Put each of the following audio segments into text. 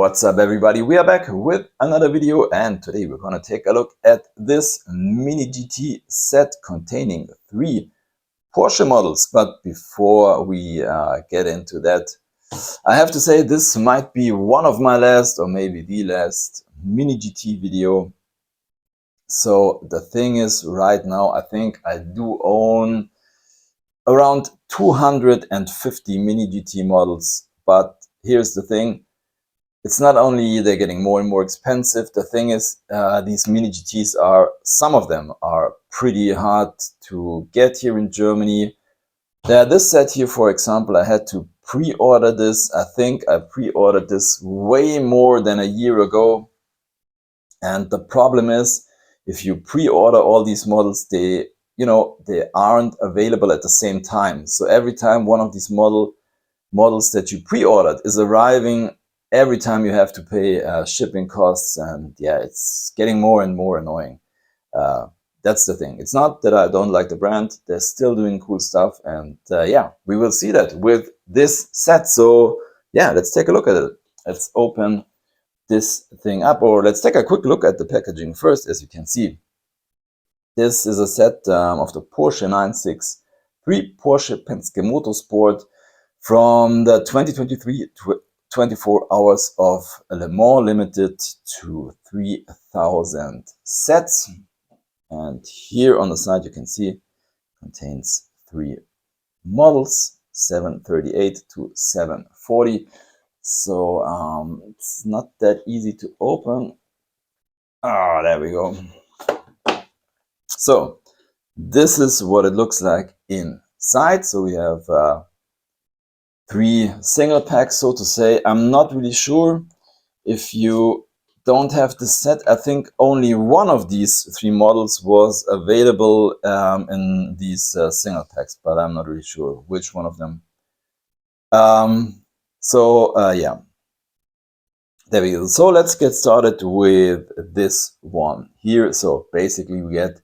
What's up everybody, we are back with another video and today we're going to take a look at this Mini GT set containing 3 Porsche models. But before we get into that, I have to say this might be one of my last or maybe the last Mini GT video. So the thing is, right now I think I do own around 250 Mini GT models, but here's the thing. It's not only they're getting more and more expensive. The thing is, these Mini GTs some of them are pretty hard to get here in Germany. This set here, for example, I had to pre-order this. I think I pre-ordered this way more than a year ago. And the problem is, if you pre-order all these models, they aren't available at the same time. So every time one of these models that you pre-ordered is arriving, every time you have to pay shipping costs, and yeah, it's getting more and more annoying. That's the thing. It's not that I don't like the brand. They're still doing cool stuff, and yeah, we will see that with this set. So yeah, let's take a look at it. Let's open this thing up, or let's take a quick look at the packaging first. As you can see, this is a set of the Porsche 963 Porsche Penske Motorsport from the 2023 24 hours of Le Mans, limited to 3,000 sets. And here on the side you can see contains 3 models, 738 to 740. So it's not that easy to open. There we go. So this is what it looks like inside. So we have 3 single packs, so to say. I'm not really sure if you don't have the set. I think only one of these 3 models was available in these single packs, but I'm not really sure which one of them. Yeah, there we go. So let's get started with this one here. So basically we get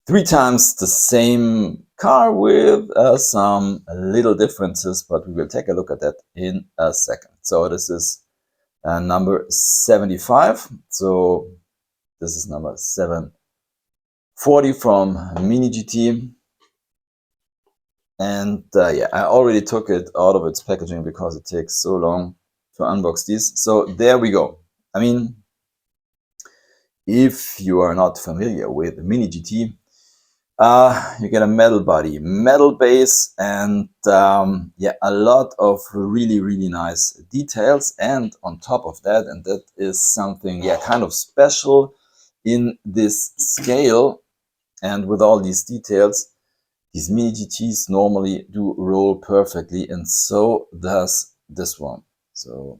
3 times the same car with some little differences, but we will take a look at that in a second. So this is number 75. So this is number 740 from Mini GT. And yeah, I already took it out of its packaging because it takes so long to unbox these. So there we go. I mean, if you are not familiar with Mini GT, you get a metal body, metal base, and yeah, a lot of really nice details. And on top of that, and that is something, yeah, kind of special in this scale, and with all these details, these Mini GTs normally do roll perfectly, and so does this one. So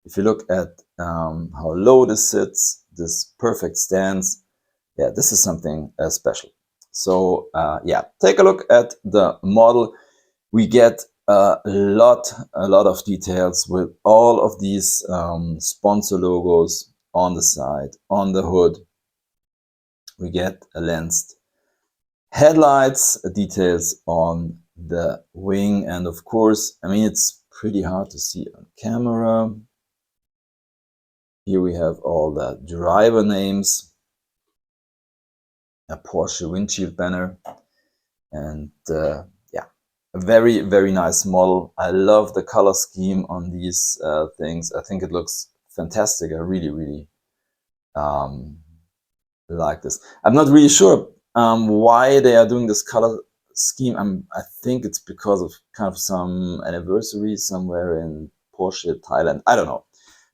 if you look at how low this sits, this perfect stance, yeah, this is something special. So yeah, take a look at the model. We get a lot of details with all of these sponsor logos on the side, on the hood. We get a lensed headlights, details on the wing, and of course, I mean, it's pretty hard to see on camera. Here we have all the driver names, a Porsche windshield banner, and yeah, a very nice model. I love the color scheme on these things. I think it looks fantastic. I really like this. I'm not really sure why they are doing this color scheme. I think it's because of kind of some anniversary somewhere in Porsche Thailand. I don't know,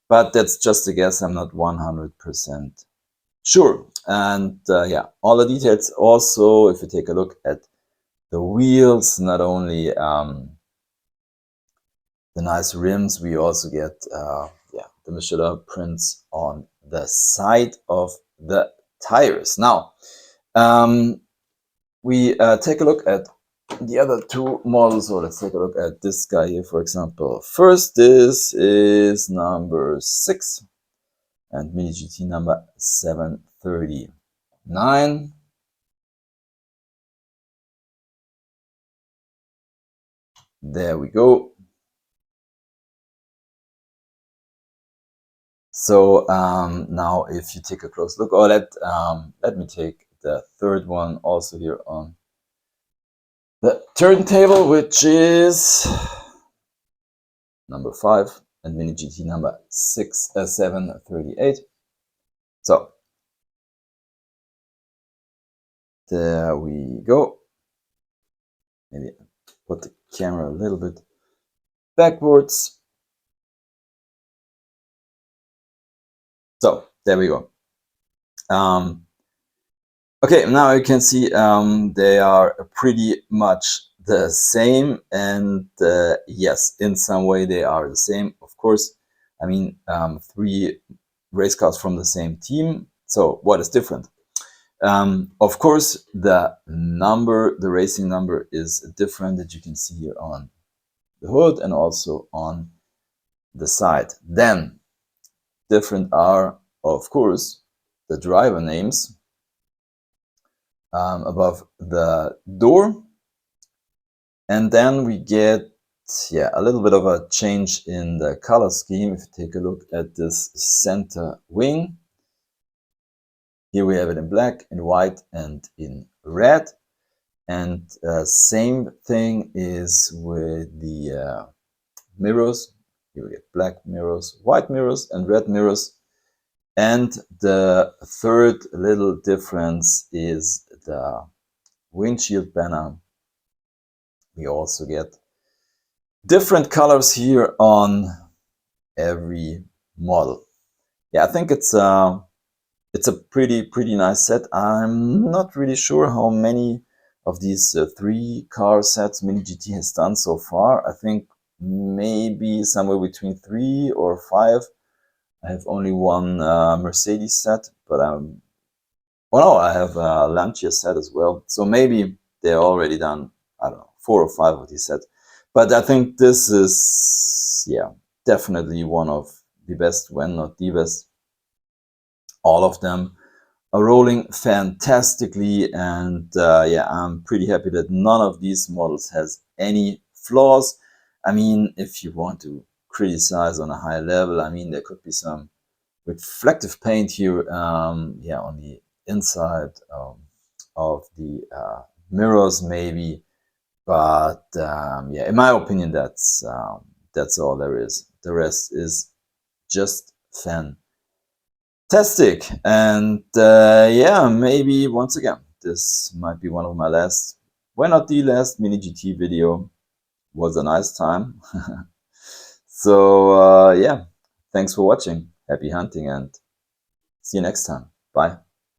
but that's just a guess. I'm not 100% sure. And yeah, all the details. Also, if you take a look at the wheels, not only the nice rims, we also get yeah, the Michelin prints on the side of the tires. Now we take a look at the other 2 models. So let's take a look at this guy here, for example. First, this is number 6 and Mini GT number 739. There we go. So now if you take a close look, or let me take the third one also here on the turntable, which is number 5 and Mini GT number 738. So there we go. Maybe put the camera a little bit backwards. So there we go. Okay, now you can see they are pretty much the same, and yes, in some way they are the same. Of course, I mean 3 race cars from the same team. So what is different? Of course, the racing number is different, that you can see here on the hood and also on the side. Then different are, of course, the driver names above the door. And then we get a little bit of a change in the color scheme. If you take a look at this center wing, here we have it in black, in white, and in red. And same thing is with the mirrors. Here we get black mirrors, white mirrors, and red mirrors. And the third little difference is the windshield banner. We also get different colors here on every model. Yeah, I think it's a pretty nice set. I'm not really sure how many of these 3 car sets Mini GT has done so far. I think maybe somewhere between 3 or 5. I have only one Mercedes set, but well, no, I have a Lancia set as well. So maybe they're already done, I don't know, 4 or 5 of these sets. But I think this is, definitely one of the best, when not the best. All of them are rolling fantastically, and I'm pretty happy that none of these models has any flaws. I mean, if you want to criticize on a high level, I mean, there could be some reflective paint here, on the inside of the mirrors maybe, but in my opinion, that's all there is. The rest is just fantastic. And maybe once again, this might be one of my last, why not the last, Mini GT video. Was a nice time. So thanks for watching. Happy hunting, and see you next time. Bye.